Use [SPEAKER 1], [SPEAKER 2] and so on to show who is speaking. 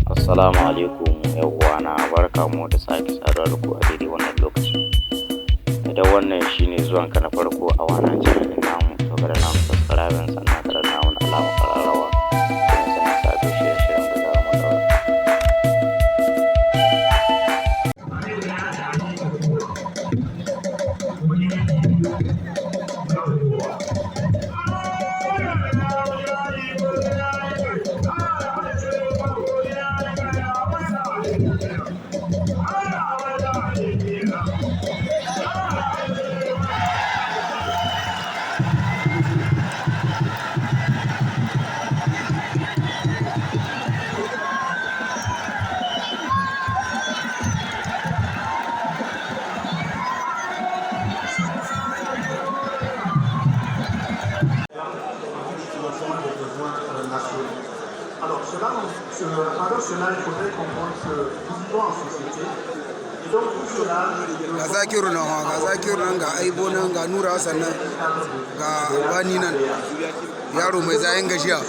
[SPEAKER 1] Assalamu alaikum uwana, barkamu da sake saduwa da ku a daidai wannan lokaci. Idan wannan shine zuwanka na farko a wannan channel din namu, to kada na subscribe sannan kada na wani alama kararrawa domin sanin sabbin shirye-shiryen da za mu daura.
[SPEAKER 2] Alors cela, il faudrait comprendre que nous vivons en société. Et donc tout cela...
[SPEAKER 3] Ga Zakiru nan ga Aibo nan ga Nura sannan ga Bani nan yaro mai zayen gajiya.